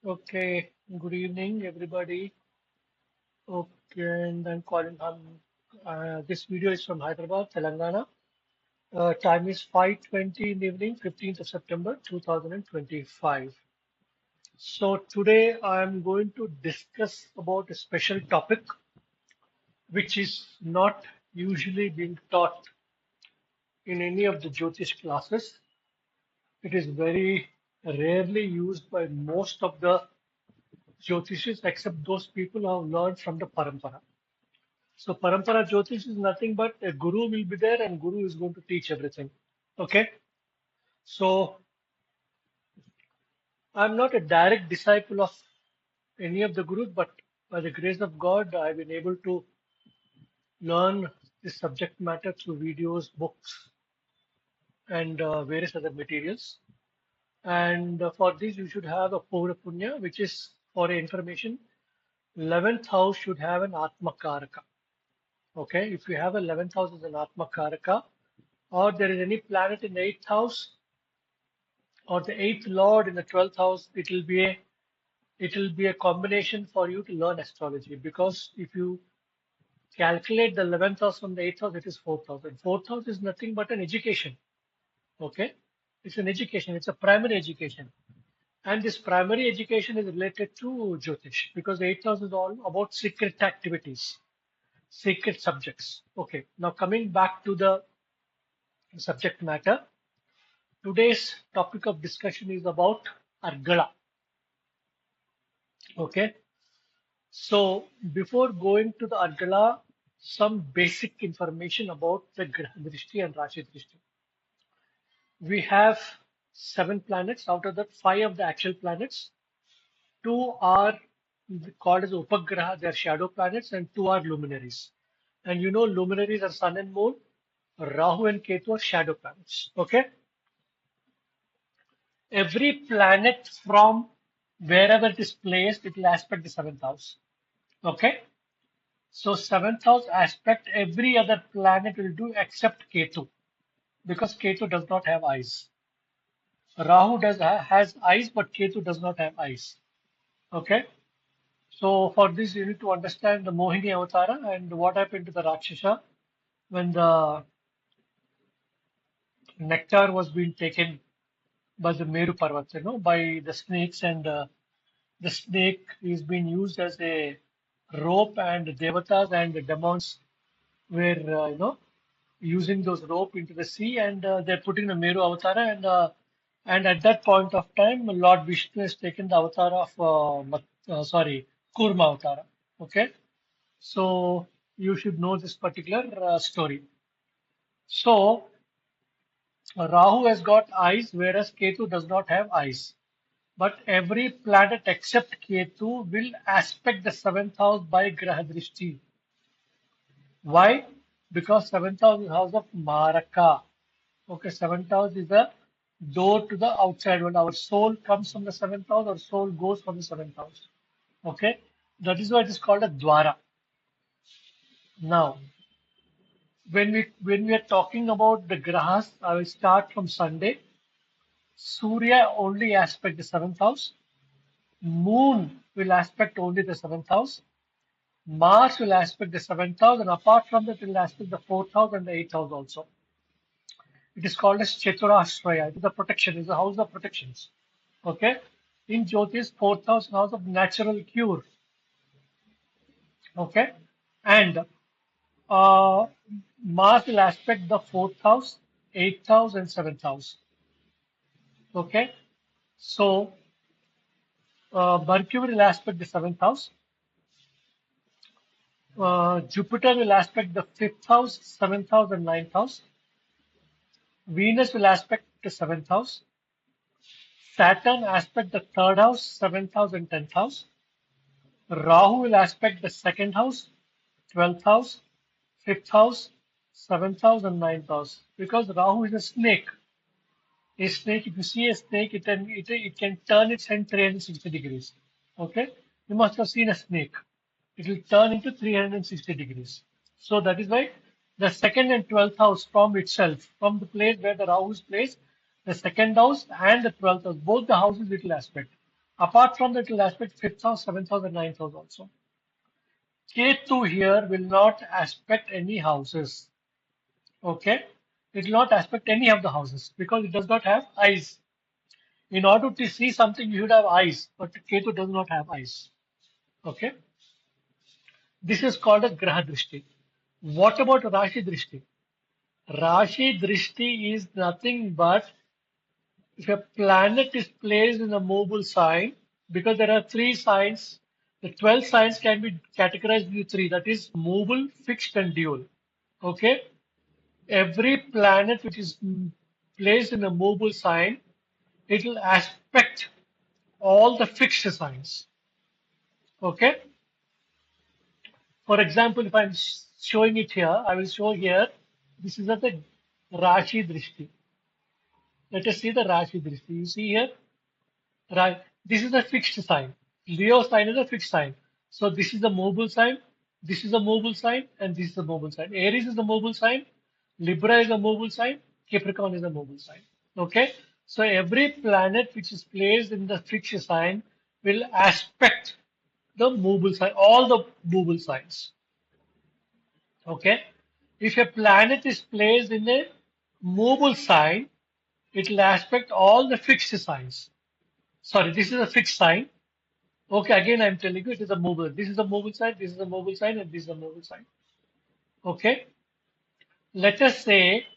Okay, good evening, everybody. Okay, and I'm calling this video is from Hyderabad, Telangana. Time is 5:20 in the evening, 15th of September, 2025. So today I'm going to discuss about a special topic which is not usually being taught in any of the Jyotish classes. It is very rarely used by most of the Jyotishis except those people who have learned from the Parampara. So Parampara Jyotish is nothing but a guru will be there and guru is going to teach everything. Okay. So I'm not a direct disciple of any of the gurus, but by the grace of God, I've been able to learn this subject matter through videos, books, and various other materials. And for this, you should have a Pura Punya, which is for your information. 11th house should have an Atma Karaka. Okay. If you have 11th house as an Atma Karaka, or there is any planet in the 8th house, or the eighth lord in the 12th house, it will be a combination for you to learn astrology, because if you calculate the 11th house from the 8th house, it is 4th house, and 4th house is nothing but an education. Okay, it's an education, it's a primary education, and this primary education is related to Jyotish, because the 8th house is all about secret activities, secret subjects. Okay, now coming back to the subject matter, today's topic of discussion is about Argala. Okay, so before going to the Argala, some basic information about the Graha Drishti and Rashi Drishti. We have 7 planets. Out of that, 5 of the actual planets, 2 are called as Upagraha, they are shadow planets, and 2 are luminaries. And you know, luminaries are Sun and Moon. Rahu and Ketu are shadow planets. Okay. Every planet from wherever it is placed, it will aspect the seventh house. Okay. So seventh house aspect every other planet will do except Ketu, because Ketu does not have eyes. Rahu has eyes, but Ketu does not have eyes. Okay. So for this you need to understand the Mohini Avatara and what happened to the Rakshasa when the nectar was being taken by the Meru Parvat, by the snakes, and the snake is being used as a rope, and devatas and the demons were using those rope into the sea, and they're putting the Meru Avatara, and at that point of time, Lord Vishnu has taken the avatar of Kurma Avatara. Okay, so you should know this particular story. So Rahu has got eyes, whereas Ketu does not have eyes. But every planet except Ketu will aspect the seventh house by Graha Drishti. Why? Because seventh house is house of Maraka. Okay, seventh house is a door to the outside world. Our soul comes from the seventh house, our soul goes from the seventh house. Okay, that is why it is called a Dwara. Now, when we are talking about the grahas, I will start from Sunday. Surya only aspect the seventh house. Moon will aspect only the seventh house. Mars will aspect the seventh house, and apart from that, it will aspect the fourth house and the eighth house also. It is called as Chaturashraya. It is the protection, it is the house of protections. Okay. In Jyotish, fourth house, house of natural cure. Okay. And uh, Mars will aspect the fourth house, eighth house, and seventh house. Okay. So Mercury will aspect the seventh house. Jupiter will aspect the fifth house, seventh house, and ninth house. Venus will aspect the seventh house. Saturn aspect the third house, seventh house, and tenth house. Rahu will aspect the second house, 12th house, fifth house, seventh house, and ninth house. Because Rahu is a snake. A snake, if you see a snake, it can turn its head 360 degrees. Okay? You must have seen a snake. It will turn into 360 degrees. So that is why the second and 12th house from itself, from the place where the Rahu is placed, the second house and the 12th house, both the houses it will aspect. Apart from that, it will aspect 5th house, 7th house, and 9th house also. Ketu here will not aspect any houses. Okay? It will not aspect any of the houses because it does not have eyes. In order to see something, you should have eyes, but Ketu does not have eyes. Okay? This is called as Graha Drishti. What about Rashi Drishti? Rashi Drishti is nothing but if a planet is placed in a mobile sign, because there are three signs, the 12 signs can be categorized into three, that is mobile, fixed, and dual. Okay? Every planet which is placed in a mobile sign, it will aspect all the fixed signs. Okay? For example, if I'm showing it here, I will show here, this is at the Rashi Drishti. Let us see the Rashi Drishti. You see here, right? This is a fixed sign. Leo sign is a fixed sign. So this is a mobile sign, this is a mobile sign, and this is a mobile sign. Aries is a mobile sign, Libra is a mobile sign, Capricorn is a mobile sign. Okay? So every planet which is placed in the fixed sign will aspect the mobile sign, all the mobile signs. Okay? If a planet is placed in a mobile sign, it will aspect all the fixed signs. Sorry, this is a fixed sign. Okay, again I'm telling you it is a mobile. This is a mobile sign, this is a mobile sign, and this is a mobile sign. Okay? Let us say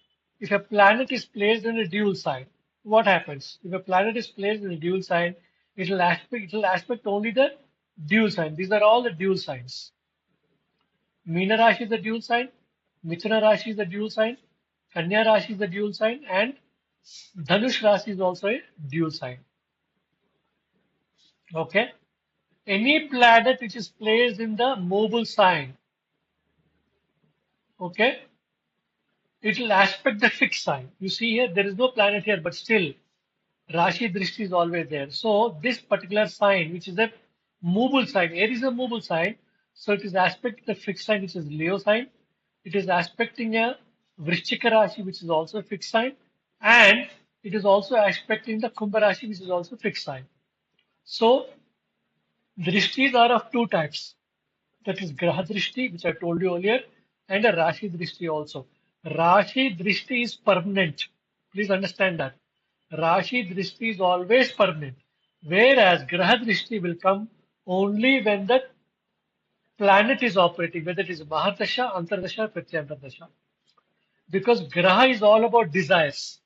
if a planet is placed in a dual sign, what happens? If a planet is placed in a dual sign, it will aspect only the dual sign. These are all the dual signs. Meena Rashi is a dual sign, Mithuna Rashi is a dual sign, Kanya Rashi is a dual sign, and Dhanush Rashi is also a dual sign. Okay? Any planet which is placed in the mobile sign, okay, it will aspect the fixed sign. You see here, there is no planet here, but still, Rashi Drishti is always there. So, this particular sign, which is a mobile sign, Aries is a mobile sign, so it is aspecting the fixed sign, which is Leo sign. It is aspecting a Vrishchika Rashi, which is also a fixed sign, and it is also aspecting the Kumbha Rashi, which is also fixed sign. So, Drishtis are of two types. That is Graha Drishti, which I told you earlier, and a Rashi Drishti also. Rashi Drishti is permanent. Please understand that. Rashi Drishti is always permanent, whereas Graha Drishti will come only when the planet is operating, whether it is Mahadasha, Antardasha, Pratyantardasha. Because Graha is all about desires.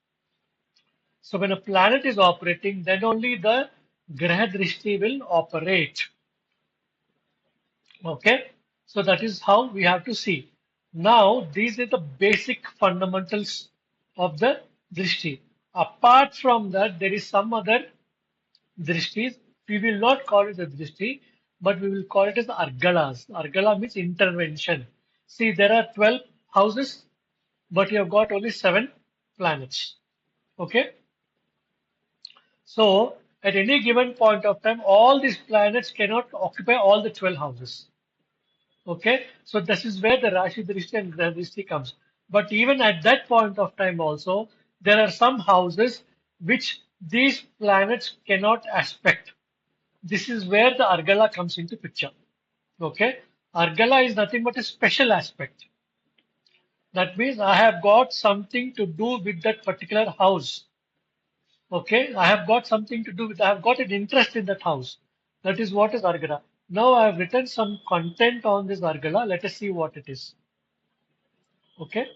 So when a planet is operating, then only the Graha Drishti will operate. Okay, so that is how we have to see. Now, these are the basic fundamentals of the drishti. Apart from that, there is some other drishtis. We will not call it a drishti, but we will call it as argalas. Argala means intervention. See, there are 12 houses, but you have got only 7 planets. Okay, so at any given point of time, all these planets cannot occupy all the 12 houses. Okay, so this is where the Rashi Drishti and Graha Drishti comes. But even at that point of time also, there are some houses which these planets cannot aspect. This is where the Argala comes into picture. Okay, Argala is nothing but a special aspect. That means I have got something to do with that particular house. Okay, I have got something to do with, I have got an interest in that house. That is what is Argala. Now I have written some content on this Argala. Let us see what it is. Okay,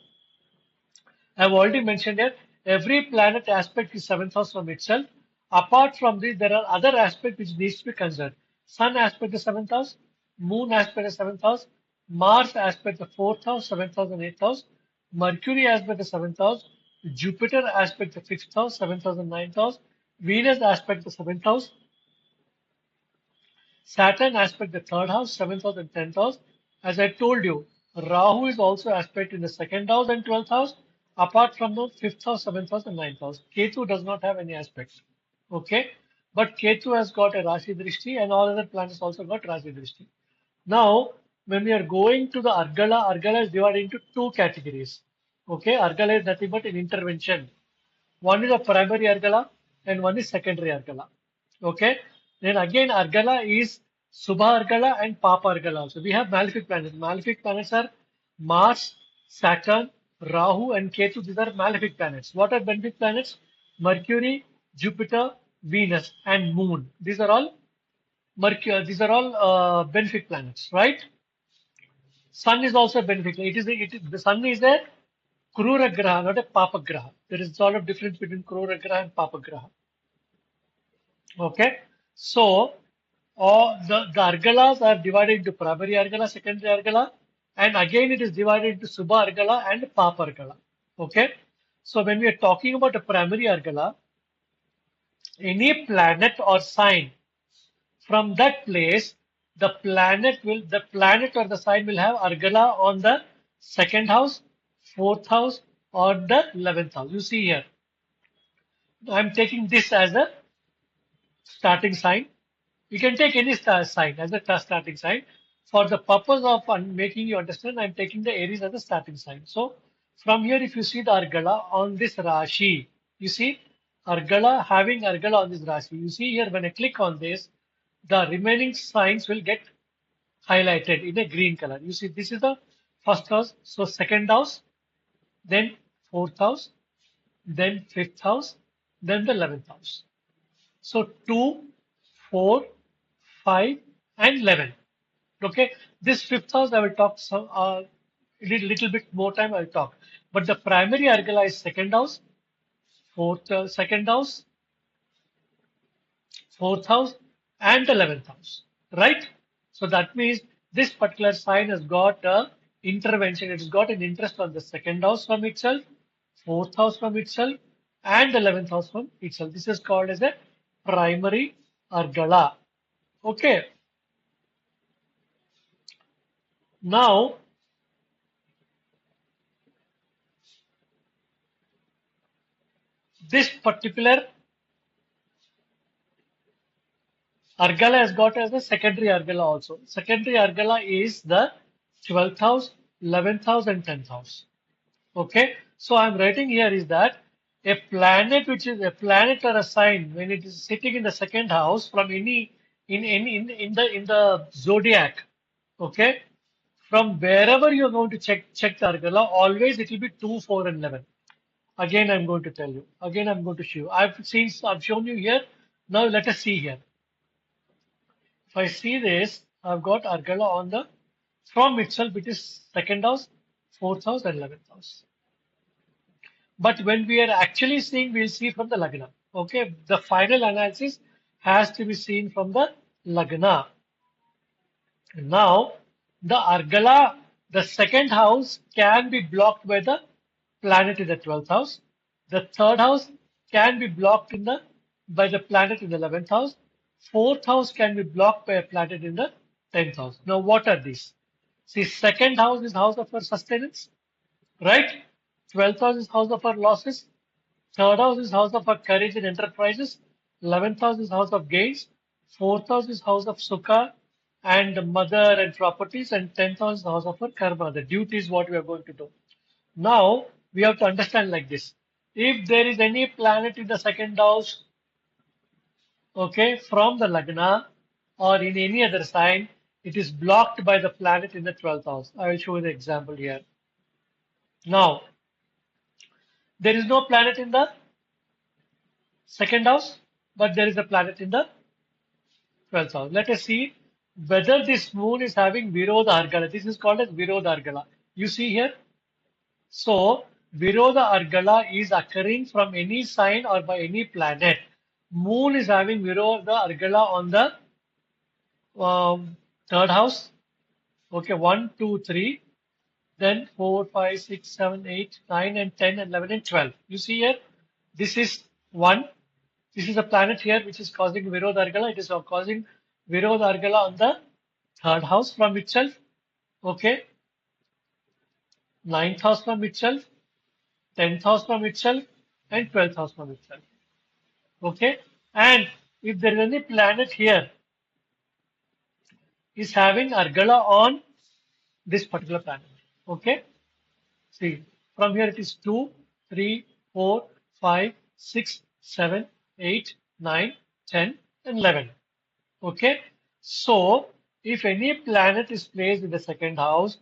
I have already mentioned here, every planet aspect is seventh house from itself. Apart from this, there are other aspects which needs to be considered. Sun aspect the seventh house, Moon aspect the seventh house, Mars aspect the fourth house, seventh house, and eighth house, Mercury aspect the seventh house, Jupiter aspect the fifth house, seventh house, and ninth house, Venus aspect the seventh house, Saturn aspect the third house, seventh house, and tenth house. As I told you, Rahu is also aspect in the second house and 12th house, apart from the fifth house, seventh house, and ninth house. Ketu does not have any aspects. Okay, but Ketu has got a Rashi Drishti, and all other planets also got Rashi Drishti. Now, when we are going to the Argala, Argala is divided into two categories. Okay, Argala is nothing but an intervention. One is a primary Argala and one is secondary Argala. Okay, Then again, Argala is Subha Argala and Papa Argala also. We have malefic planets. Malefic planets are Mars, Saturn, Rahu, and Ketu. These are malefic planets. What are benefic planets? Mercury, Jupiter, Venus, and Moon. These are all Mercury. These are all benefic planets, right? Sun is also benefic. The Sun is a Krura Graha, not a Papa Graha. There is a lot of difference between Krura Graha and Papa Graha. Okay, so the Argalas are divided into primary Argala, secondary Argala, and again it is divided into Subha Argala and Papa Argala. Okay, so when we are talking about a primary Argala, any planet or sign from that place, the planet or the sign will have Argala on the second house, fourth house, or the 11th house. You see here, I'm taking this as a starting sign. You can take any sign as a starting sign. For the purpose of making you understand, I'm taking the Aries as a starting sign. So from here, if you see the Argala on this Rashi, you see Argala having Argala on this Rashi. You see here when I click on this, the remaining signs will get highlighted in a green color. You see this is the first house, so second house, then fourth house, then fifth house, then the 11th house. So 2, 4, 5, and 11. Okay, this fifth house I will talk some little bit more time I will talk. But the primary Argala is second house, second house, fourth house, and the 11th house. Right? So that means this particular sign has got a intervention. It has got an interest on the second house from itself, fourth house from itself, and the 11th house from itself. This is called as a primary Argala. Okay. Now, this particular Argala has got as a secondary Argala also. Secondary Argala is the 12th house, 11th house, and 10th house. Okay. So I'm writing here is that a planet which is a planet or a sign when it is sitting in the second house from any in the zodiac. Okay. From wherever you're going to check the Argala, always it will be 2, 4, and 11. Again, I'm going to tell you. Again, I'm going to show you. I've shown you here. Now let us see here. If I see this, I've got Argala on the from itself, it is second house, fourth house, and 11th house. But when we are actually seeing, we'll see from the Lagna. Okay, the final analysis has to be seen from the Lagna. Now, the Argala, the second house can be blocked by the planet in the 12th house. The third house can be blocked by the planet in the 11th house. Fourth house can be blocked by a planet in the 10th house. Now, what are these? See, second house is house of our sustenance, right? 12th house is house of our losses. Third house is house of our courage and enterprises. 11th house is house of gains. Fourth house is house of sukha and mother and properties. And 10th house is house of our karma. The duty is what we are going to do. Now, we have to understand like this. If there is any planet in the second house, okay, from the Lagna or in any other sign, it is blocked by the planet in the 12th house. I will show you the example here. Now, there is no planet in the second house, but there is a planet in the 12th house. Let us see whether this moon is having Virodha Argala. This is called as Virodha Argala. You see here? So, Virodha Argala is occurring from any sign or by any planet. Moon is having Virodha Argala on the third house. Okay, 1, 2, 3. Then 4, 5, 6, 7, 8, 9, and 10, and 11, and 12. You see here? This is 1. This is a planet here which is causing Virodha Argala. It is causing Virodha Argala on the third house from itself. Okay. Ninth house from itself. 10th house from itself. And 12th house from itself. Okay. And if there is any planet here is having Argala on this particular planet. Okay. See, from here it is 2, 3, 4, 5, 6, 7, 8, 9, 10, and 11. Okay, so if any planet is placed in the second house,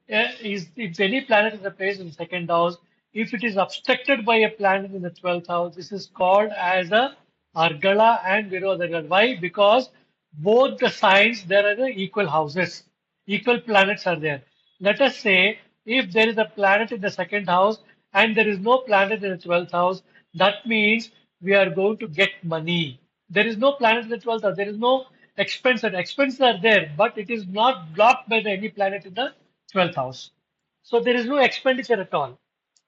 is if any planet is placed in the second house, if it is obstructed by a planet in the 12th house, this is called as a Argala and Virodhargala. Why? Because both the signs there are the equal houses, equal planets are there. Let us say if there is a planet in the second house and there is no planet in the 12th house, that means we are going to get money. There is no planet in the 12th house. There is no expense. Expenses are there, but it is not blocked by any planet in the 12th house. So there is no expenditure at all.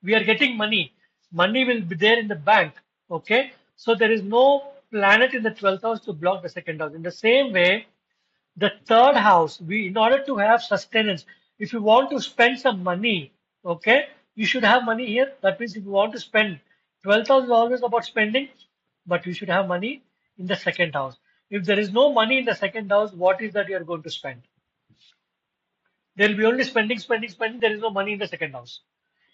We are getting money. Money will be there in the bank. Okay. So there is no planet in the 12th house to block the second house. In the same way, the third house, in order to have sustenance, if you want to spend some money, okay, you should have money here. That means if you want to spend, 12th house is always about spending, but you should have money in the second house. If there is no money in the second house, what is that you are going to spend? There will be only spending, spending, spending. There is no money in the second house.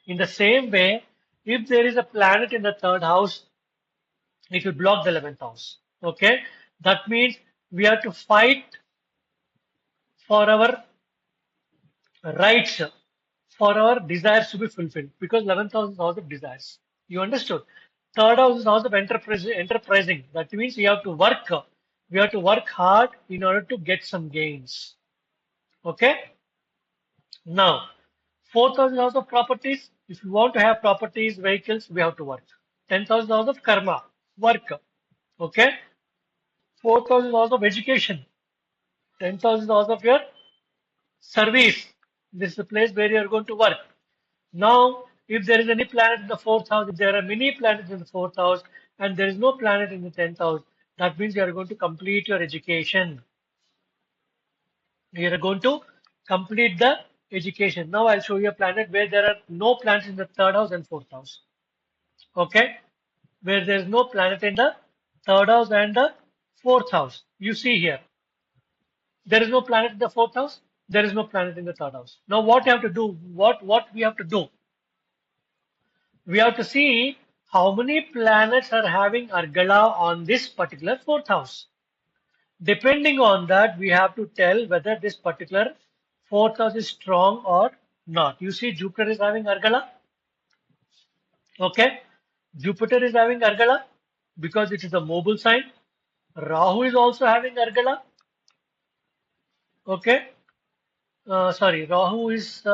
In the same way, if there is a planet in the third house, it will block the 11th house. Okay, that means we have to fight for our rights, for our desires to be fulfilled, because 11th house is house of desires. You understood? Third house is house of enterprising. That means we have to work. We have to work hard in order to get some gains. Okay? Now, fourth house is house of properties. If you want to have properties, vehicles, we have to work. 10th house is house of karma, work. Okay? Fourth house is house of education. 10th house is house of your service. This is the place where you are going to work. Now, if there is any planet in the fourth house, if there are many planets in the fourth house, and there is no planet in the 10th house, that means you are going to complete your education. You are going to complete the education. Now, I'll show you a planet where there are no planets in the third house and fourth house. Okay? Where there is no planet in the third house and the fourth house. You see here. There is no planet in the fourth house. There is no planet in the third house. Now, what you have to do? What we have to do? We have to see how many planets are having Argala on this particular fourth house. Depending on that, we have to tell whether this particular fourth house is strong or not. You see, Jupiter is having Argala. Okay. Jupiter is having Argala because it is a mobile sign. Rahu is also having Argala. Okay. Sorry, Rahu is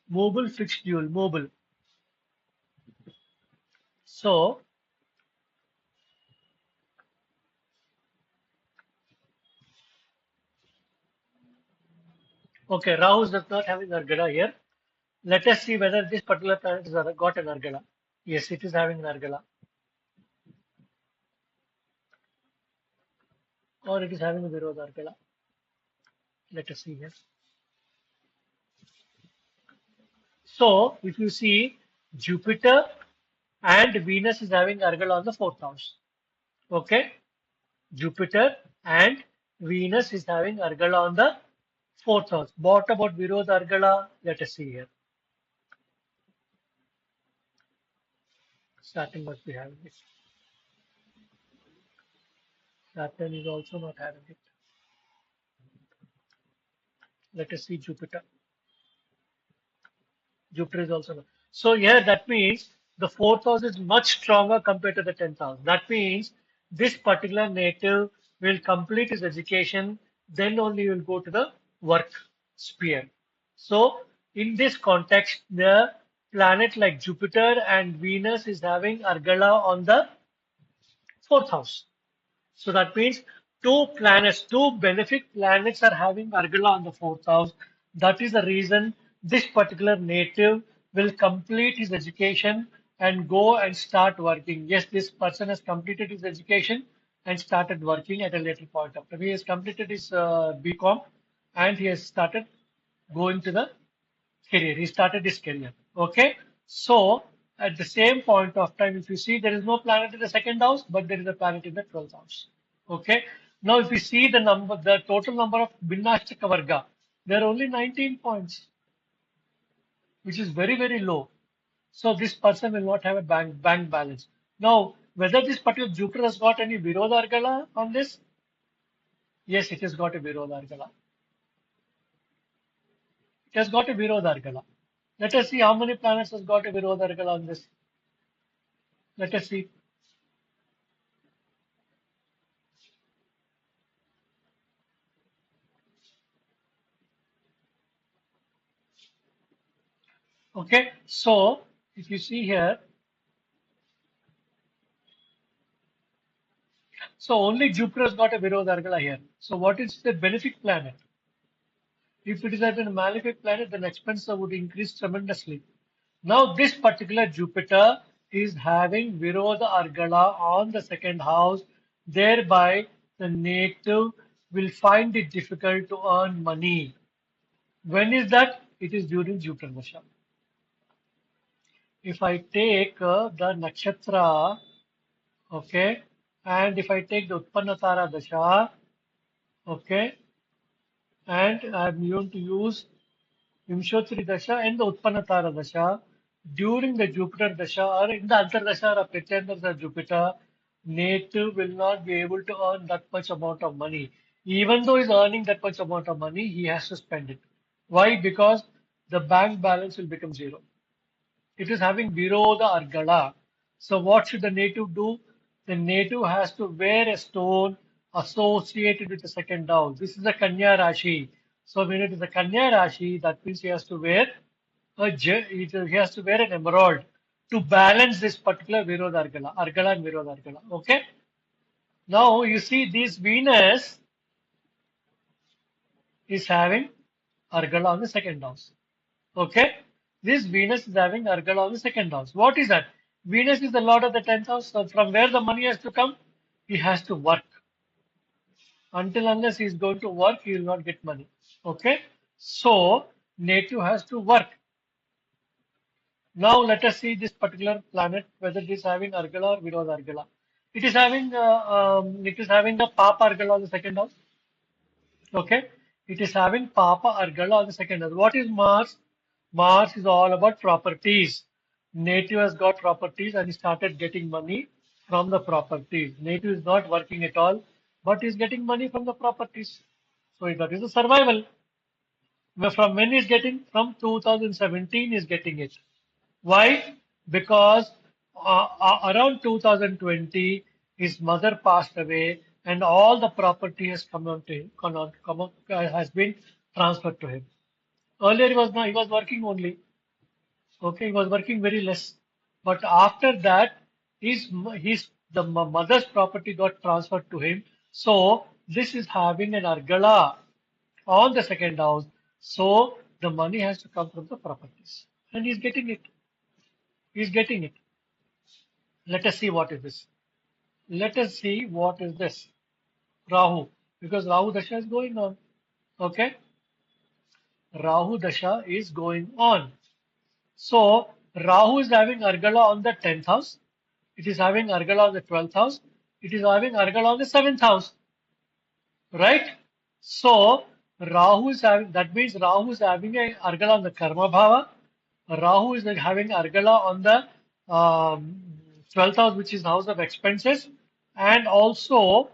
mobile fixed dual, mobile. So, okay, Rahu is not having Argala here. Let us see whether this particular planet has got an Argala. Yes, it is having an Argala. Or it is having a Virodha Argala. Let us see here. So, if you see, Jupiter and Venus is having Argala on the fourth house. Okay? Jupiter and Venus is having Argala on the fourth house. What about Virodha Argala? Let us see here. Saturn must be having it. Saturn is also not having it. Let us see Jupiter. Jupiter is also not. So here that means the fourth house is much stronger compared to the 10th house. That means this particular native will complete his education, then only he will go to the work sphere. So in this context, the planet like Jupiter and Venus is having Argala on the fourth house. So that means two planets, two benefic planets are having Argala on the fourth house. That is the reason this particular native will complete his education and go and start working. Yes, this person has completed his education and started working at a later point of time. He has completed his BCom and he has started going to the career. He started his career. Okay. So at the same point of time, if you see there is no planet in the second house, but there is a planet in the 12th house. Okay. Now, if you see the number, the total number of Binnashchaka Varga, there are only 19 points, which is very, very low. So this person will not have a bank balance. Now, whether this particular Jupiter has got any Virodha Argala on this? Yes, it has got a Virodha Argala. It has got a Virodha Argala. Let us see how many planets has got a Virodha Argala on this. Let us see. Okay, so if you see here, so only Jupiter has got a Virodha Argala here. So what is the benefic planet? If it is at a malefic planet, then expenses would increase tremendously. Now, this particular Jupiter is having Virodha Argala on the second house, thereby the native will find it difficult to earn money. When is that? It is during Jupiter Dasha. If I take the Nakshatra, okay, and if I take the Utpannatara Dasha, okay, and I'm going to use Vimshottari Dasha and the Utpannatara Dasha during the Jupiter Dasha or in the Antardasha or Pratyantara of Jupiter, native will not be able to earn that much amount of money. Even though he's earning that much amount of money, he has to spend it. Why? Because the bank balance will become zero. It is having Virodha Argala. So what should the native do? The native has to wear a stone associated with the second house. This is a Kanya Rashi. So when it is a Kanya Rashi, that means he has to wear he has to wear an emerald to balance this particular Virodha Argala, Argala and Virodha Argala. Okay. Now you see this Venus is having Argala on the second house. Okay. This Venus is having Argala on the second house. What is that? Venus is the lord of the 10th house. So from where the money has to come? He has to work. Until unless he is going to work, he will not get money. Okay. So native has to work. Now let us see this particular planet, whether it is having Argala or Virodha Argala. It is having the Papa Argala on the second house. Okay. It is having Papa Argala on the second house. What is Mars? Mars is all about properties. Native has got properties and he started getting money from the properties. Native is not working at all, but is getting money from the properties. So that is the survival. From when is getting? From 2017 is getting it. Why? Because around 2020, his mother passed away, and all the property has come on to him, has been transferred to him. Earlier, he was not, he was working only. Okay, he was working very less. But after that, the mother's property got transferred to him. So this is having an argala on the second house. So the money has to come from the properties, and he's getting it. He's getting it. Let us see what is this. Let us see what is this. Rahu. Because Rahu Dasha is going on. Okay. Rahu Dasha is going on. So Rahu is having Argala on the 10th house. It is having Argala on the 12th house. It is having Argala on the 7th house. Right? So Rahu is having, that means Rahu is having a Argala on the Karma Bhava. Rahu is having Argala on the 12th house, which is house of expenses. And also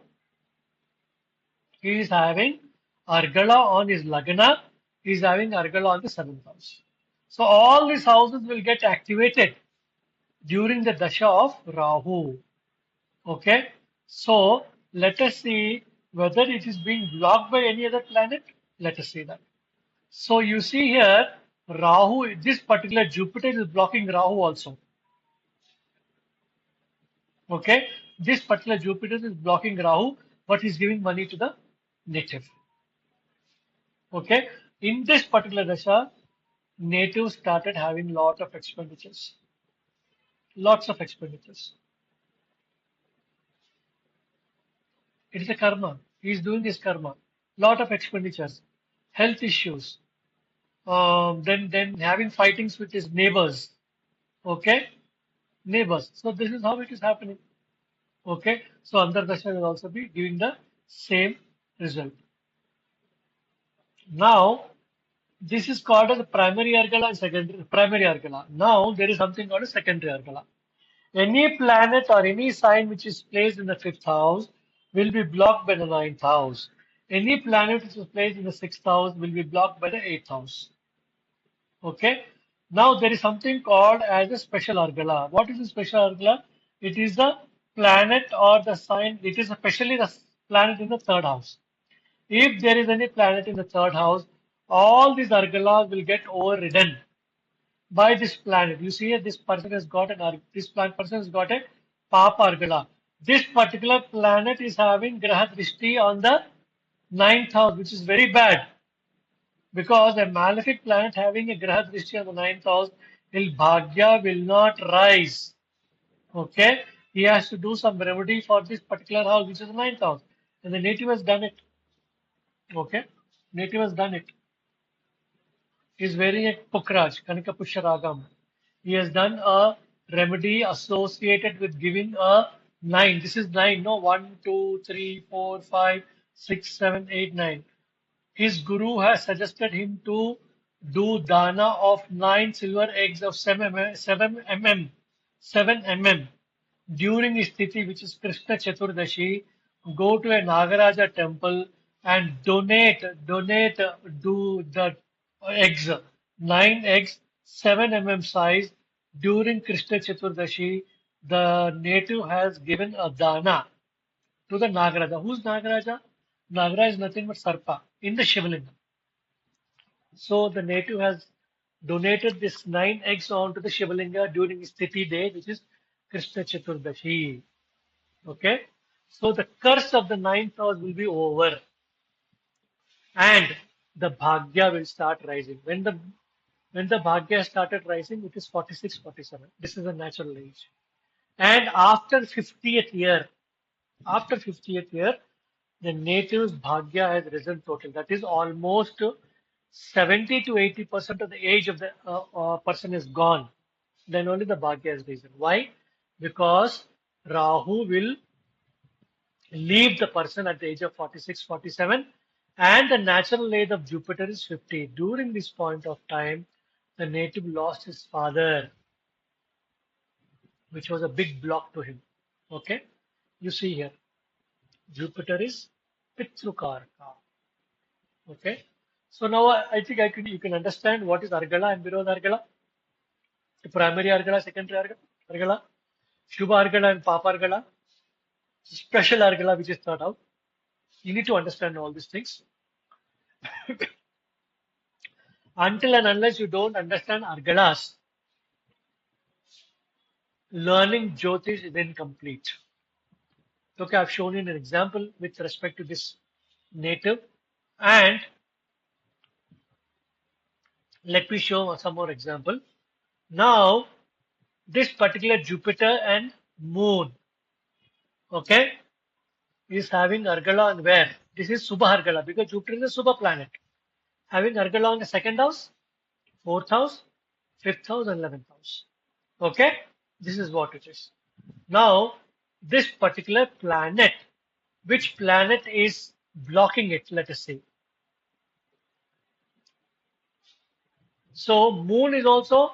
he is having Argala on his Lagna. He is having Argala on the 7th house. So all these houses will get activated during the Dasha of Rahu. Okay. So let us see whether it is being blocked by any other planet. Let us see that. So you see here, Rahu, this particular Jupiter is blocking Rahu also. Okay. This particular Jupiter is blocking Rahu, but is giving money to the native. Okay. In this particular Dasha, native started having lot of expenditures. Lots of expenditures. It is a karma. He is doing his karma. Lot of expenditures. Health issues. Then having fightings with his neighbors. Okay. Neighbors. So this is how it is happening. Okay. So Antardasha will also be giving the same result. Now, this is called as the primary Argala and secondary primary Argala. Now, there is something called a secondary Argala. Any planet or any sign which is placed in the fifth house will be blocked by the ninth house. Any planet which is placed in the sixth house will be blocked by the eighth house. Okay. Now there is something called as a special Argala. What is a special Argala? It is the planet or the sign. It is especially the planet in the third house. If there is any planet in the third house, all these Argalas will get overridden by this planet. You see, this person has got person has got a Papa Argala. This particular planet is having Graha Drishti on the ninth house, which is very bad because a malefic planet having a Graha Drishti on the ninth house, his Bhagya will not rise. Okay? He has to do some remedy for this particular house, which is the ninth house. And the native has done it. Okay? Native has done it. He is wearing a Pukraj, Kanika Pusharagam. He has done a remedy associated with giving a nine. This is nine, no? 1, 2, 3, 4, 5, 6, 7, 8, 9. His guru has suggested him to do dana of 9 silver eggs of 7 mm during his tithi, which is Krishna Chaturdashi. Go to a Nagaraja temple and do the eggs, 9 eggs, 7 mm size during Krishna Chaturdashi. The native has given a dana to the Nagaraja. Who's Nagaraja? Nagaraja is nothing but Sarpa in the Shivalinga. So the native has donated this 9 eggs onto the Shivalinga during his Tithi day, which is Krishna Chaturdashi. Okay? So the curse of the ninth house will be over and the Bhagya will start rising. When the Bhagya started rising, it is 46, 47. This is a natural age. And after 50th year, the native's Bhagya has risen total. That is almost 70 to 80% of the age of the person is gone. Then only the Bhagya is risen. Why? Because Rahu will leave the person at the age of 46, 47, and the natural age of Jupiter is 50. During this point of time, the native lost his father, which was a big block to him. Okay? You see here, Jupiter is Pitrukarka. Okay? So now I think you can understand what is Argala and Virod Argala. The primary Argala, secondary Argala, Shubha Argala and Papa Argala, special Argala which is thought out. You need to understand all these things. Until and unless you don't understand Argalas, learning Jyotish is incomplete. Okay, I've shown you an example with respect to this native, and let me show some more example. Now, this particular Jupiter and Moon, okay, is having Argala on where? This is Subha Argala because Jupiter is a Subha planet. Having Argala on the second house, fourth house, fifth house, and 11th house. Okay, this is what it is. Now, this particular planet, which planet is blocking it, let us say. So, Moon is also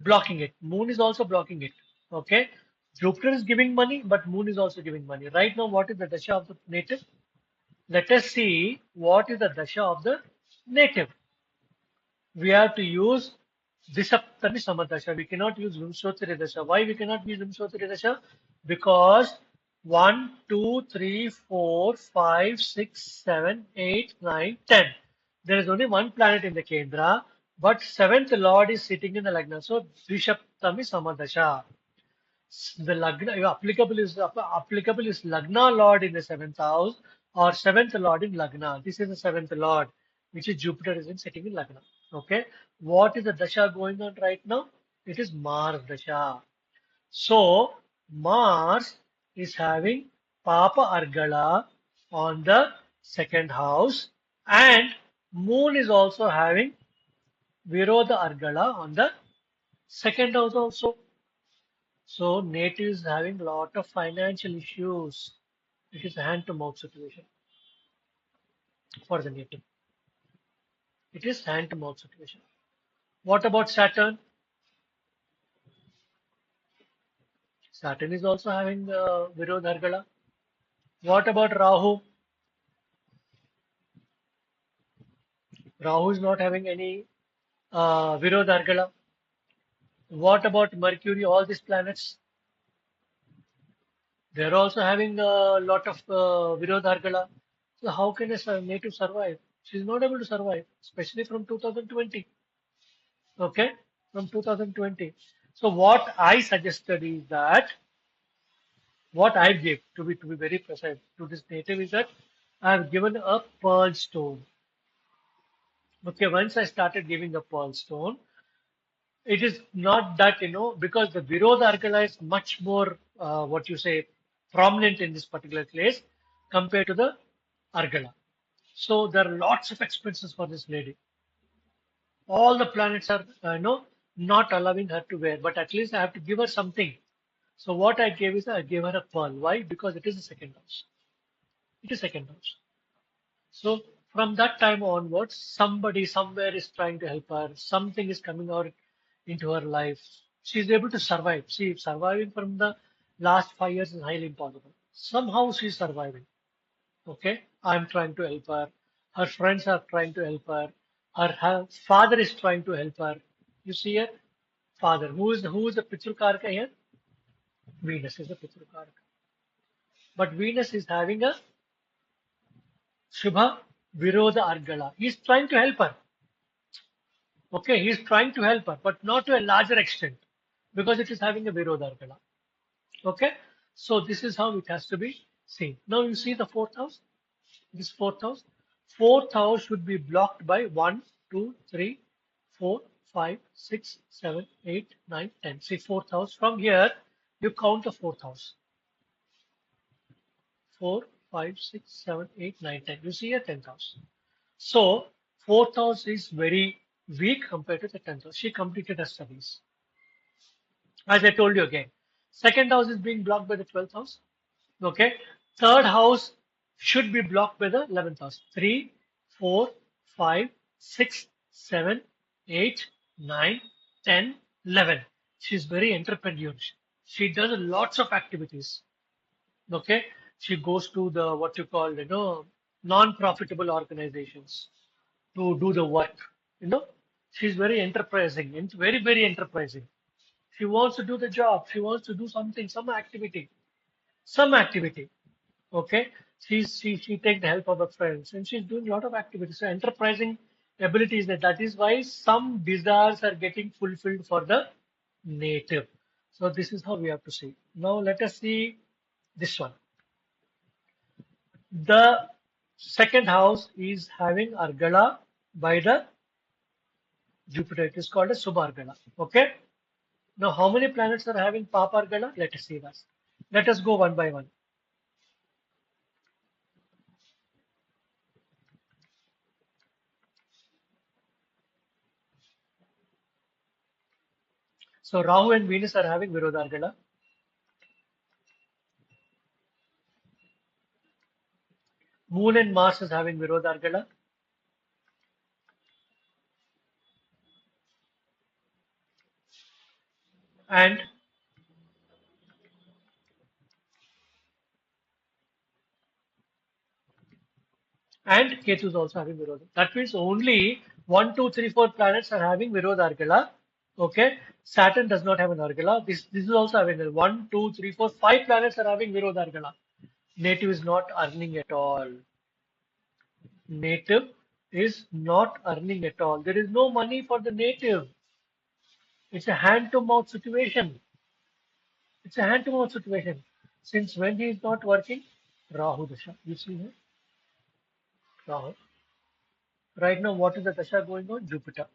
blocking it. Moon is also blocking it. Okay. Jupiter is giving money, but Moon is also giving money. Right now, what is the dasha of the native? Let us see what is the dasha of the native. We have to use Disaptami Samadasha. We cannot use Vimshottari Dasha. Why we cannot use Vimshottari Dasha? Because 1, 2, 3, 4, 5, 6, 7, 8, 9, 10. There is only one planet in the Kendra, but seventh Lord is sitting in the Lagna. So Dvishaptami Samadasha. The Lagna applicable is Lagna Lord in the seventh house or seventh Lord in Lagna. This is the seventh Lord, which is Jupiter is in sitting in Lagna. Okay. What is the Dasha going on right now? It is Mars Dasha. So Mars is having Papa Argala on the second house and Moon is also having Virodha Argala on the second house also. So native is having a lot of financial issues. It is a hand to mouth situation for the native. It is hand to mouth situation. What about Saturn? Saturn is also having Virodh Argala. What about Rahu? Rahu is not having any Virod Argala. What about Mercury? All these planets, they're also having a lot of Virod Argala. So how can a native survive? She's not able to survive, especially from 2020. Okay, from 2020. So what I suggested is that what I gave to be very precise to this native is that I have given a pearl stone. Okay, once I started giving a pearl stone, it is not that, because the Virod Argala is much more, what you say, prominent in this particular case compared to the Argala. So there are lots of expenses for this lady. All the planets are, not allowing her to wear, but at least I have to give her something. So what I gave is I gave her a pearl. Why? Because it is the second house. It is second house. So from that time onwards, somebody somewhere is trying to help her. Something is coming out into her life. She is able to survive. See, surviving from the last 5 years is highly impossible. Somehow she is surviving. Okay, I'm trying to help her. Her friends are trying to help her. Her father is trying to help her. You see here, father. Who is the Pitrukaraka here? Venus is the Pitrukaraka. But Venus is having a Shubha Virodha Argala. He's trying to help her. Okay, he's trying to help her, but not to a larger extent because it is having a Virodha Argala. Okay, so this is how it has to be seen. Now you see the fourth house. This fourth house. Fourth house should be blocked by 1, 2, 3, 4, 5, 6, 7, 8, 9, 10. See fourth house. From here, you count the fourth house. 4, 5, 6, 7, 8, 9, 10. You see a 10th house. So fourth house is very weak compared to the 10th house. She completed her studies. As I told you again, second house is being blocked by the 12th house. Okay. Third house should be blocked by the 11th house. 3, 4, 5, 6, 7, 8, 9, 10, 11. She's very entrepreneurial. She does lots of activities. Okay. She goes to the what you call, non-profitable organizations to do the work. You know, she's very enterprising and very, very enterprising. She wants to do the job. She wants to do something, some activity. Okay, she take the help of her friends, and she's doing a lot of activities. So enterprising abilities that is why some desires are getting fulfilled for the native. So this is how we have to see. Now let us see this one. The second house is having Argala by the Jupiter. It is called a Subhargala. Okay. Now, how many planets are having Papargala? Let us see that. Let us go one by one. So, Rahu and Venus are having Virodhargala. Moon and Mars is having Virodhargala. And Ketu is also having Virodhargala. That means only 1, 2, 3, 4 planets are having Virodhargala. Okay. Saturn does not have an Argala. This is also having 1, 2, 3, 4, 5 planets are having Virodhargala. Native is not earning at all. Native is not earning at all. There is no money for the native. It's a hand to mouth situation. It's a hand to mouth situation. Since when he is not working? Rahu Dasha. You see here? Rahu. Right now, what is the Dasha going on? Jupiter.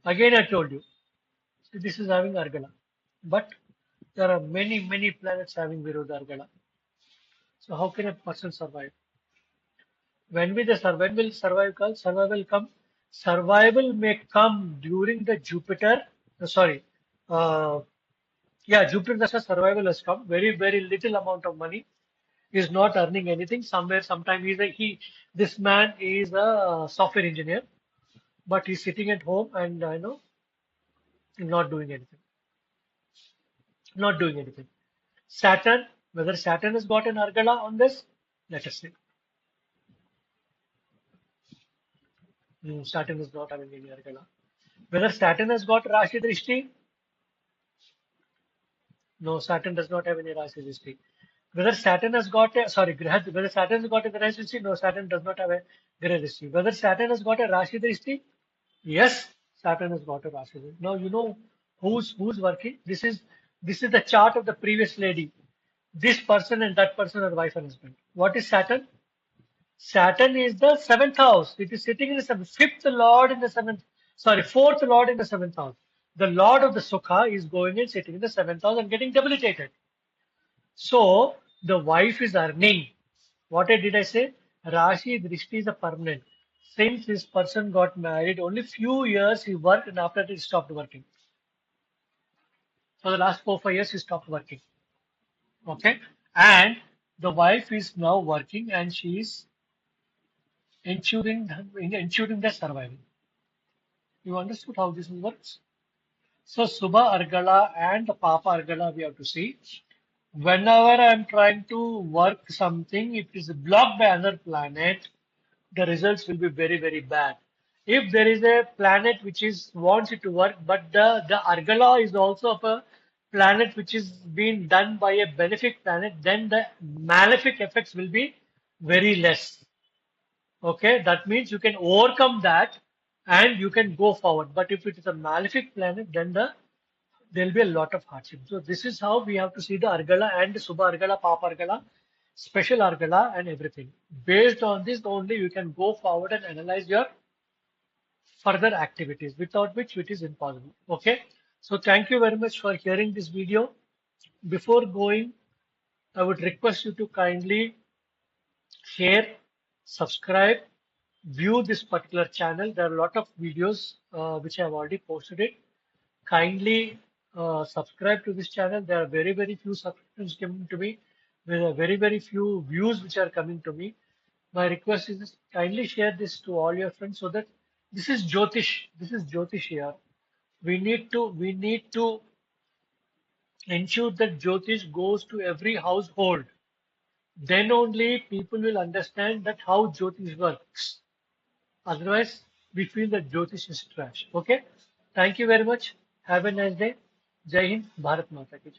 Again, I told you. See, this is having Argala. But there are many, many planets having Virodha Argala. So how can a person survive? When will survive come? Survival come? Survival may come during the Jupiter. Sorry. Uh, yeah, Jupiter Dasha survival has come. Very, very little amount of money. Is not earning anything somewhere. Sometime this man is a software engineer, but he's sitting at home and not doing anything. Not doing anything. Saturn, whether Saturn has got an Argala on this, let us see. Saturn is not having any Argala. Whether Saturn has got Rashi Drishti? No, Saturn does not have any Rashi Drishti. Whether Saturn has got a, sorry, whether Saturn has got a Graha Drishti? No, Saturn does not have a Graha Drishti. Whether Saturn has got a Rashi Drishti? Yes, Saturn has got a Rashi Drishti. Now you know who's working. This is the chart of the previous lady. This person and that person are wife and husband. What is Saturn? Saturn is the seventh house. It is sitting in the fifth lord in the seventh, sorry, fourth lord in the seventh house. The lord of the Sukha is going and sitting in the seventh house and getting debilitated. So the wife is earning. What did I say? Rashi Drishti is a permanent. Since this person got married, only few years he worked and after that he stopped working. For the last 4 5 years he stopped working. Okay. And the wife is now working and she is ensuring their survival. You understood how this works? So Subha Argala and the Papa Argala we have to see. Whenever I am trying to work something, if it is blocked by another planet, the results will be very, very bad. If there is a planet which is wants it to work, but the Argala is also of a planet which is being done by a benefic planet, then the malefic effects will be very less. Okay, that means you can overcome that and you can go forward. But if it is a malefic planet, then there'll be a lot of hardship. So this is how we have to see the Argala and the Subha Argala, Papa Argala, special Argala and everything. Based on this only you can go forward and analyze your further activities, without which it is impossible. Okay. So thank you very much for hearing this video. Before going, I would request you to kindly share, subscribe, view this particular channel. There are a lot of videos which I have already posted it. Kindly subscribe to this channel. There are very, very few subscriptions coming to me. There are very, very few views which are coming to me. My request is this, kindly share this to all your friends so that this is Jyotish. This is Jyotish here. We need to ensure that Jyotish goes to every household. Then only people will understand that how Jyotish works. Otherwise, we feel that Jyotish is trash. Okay? Thank you very much. Have a nice day. Jai Hind, Bharat Mata ki Jai.